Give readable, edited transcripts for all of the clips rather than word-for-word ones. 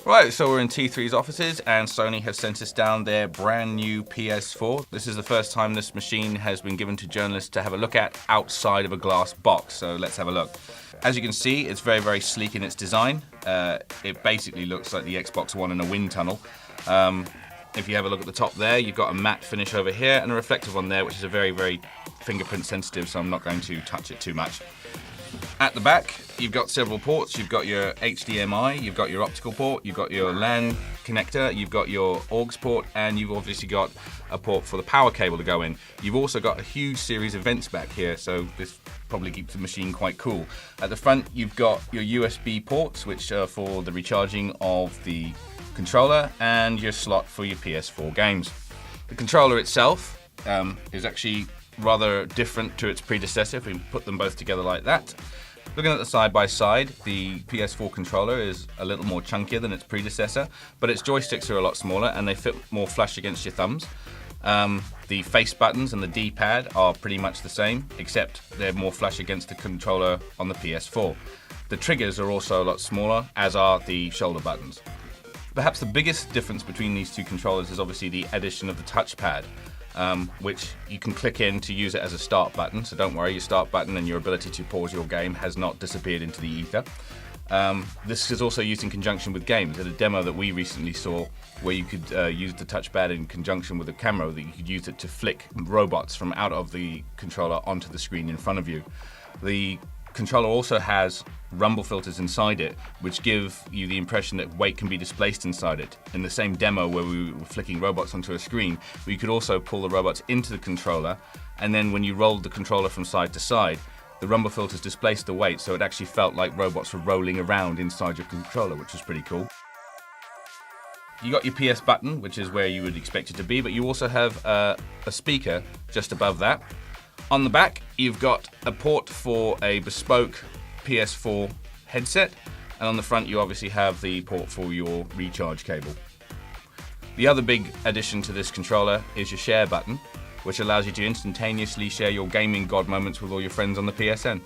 Right, so we're in T3's offices and Sony has sent us down their brand new PS4. This is the first time this machine has been given to journalists to have a look at outside of a glass box, so let's have a look. As you can see, it's very, very sleek in its design. It basically looks like the Xbox One in a wind tunnel. If you have a look at the top there, you've got a matte finish over here and a reflective one there, which is a very, very fingerprint sensitive, so I'm not going to touch it too much. At the back, you've got several ports. You've got your HDMI, you've got your optical port, you've got your LAN connector, you've got your AUX port, and you've obviously got a port for the power cable to go in. You've also got a huge series of vents back here, so this probably keeps the machine quite cool. At the front, you've got your USB ports, which are for the recharging of the controller, and your slot for your PS4 games. The controller itself is actually rather different to its predecessor if we put them both together like that. Looking at the side-by-side, the PS4 controller is a little more chunkier than its predecessor, but its joysticks are a lot smaller and they fit more flush against your thumbs. The face buttons and the D-pad are pretty much the same, except they're more flush against the controller on the PS4. The triggers are also a lot smaller, as are the shoulder buttons. Perhaps the biggest difference between these two controllers is obviously the addition of the touchpad, which you can click in to use it as a start button. So don't worry, your start button and your ability to pause your game has not disappeared into the ether. This is also used in conjunction with games. At a demo that we recently saw where you could use the touchpad in conjunction with a camera, that you could use it to flick robots from out of the controller onto the screen in front of you. The controller also has rumble filters inside it, which give you the impression that weight can be displaced inside it. In the same demo where we were flicking robots onto a screen, we could also pull the robots into the controller, and then when you rolled the controller from side to side, the rumble filters displaced the weight, so it actually felt like robots were rolling around inside your controller, which was pretty cool. You got your PS button, which is where you would expect it to be, but you also have a speaker just above that. On the back, you've got a port for a bespoke PS4 headset, and on the front you obviously have the port for your recharge cable. The other big addition to this controller is your share button, which allows you to instantaneously share your gaming god moments with all your friends on the PSN.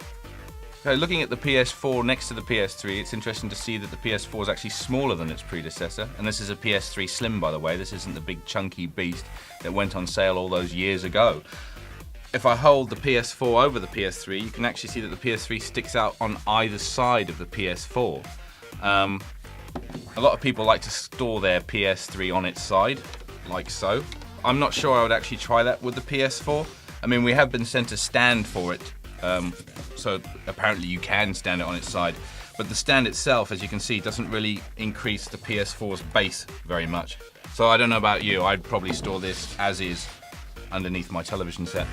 So looking at the PS4 next to the PS3, it's interesting to see that the PS4 is actually smaller than its predecessor, and this is a PS3 Slim, by the way. This isn't the big chunky beast that went on sale all those years ago. If I hold the PS4 over the PS3, you can actually see that the PS3 sticks out on either side of the PS4. A lot of people like to store their PS3 on its side, like so. I'm not sure I would actually try that with the PS4. I mean, we have been sent a stand for it, so apparently you can stand it on its side. But the stand itself, as you can see, doesn't really increase the PS4's base very much. So I don't know about you, I'd probably store this as is underneath my television set.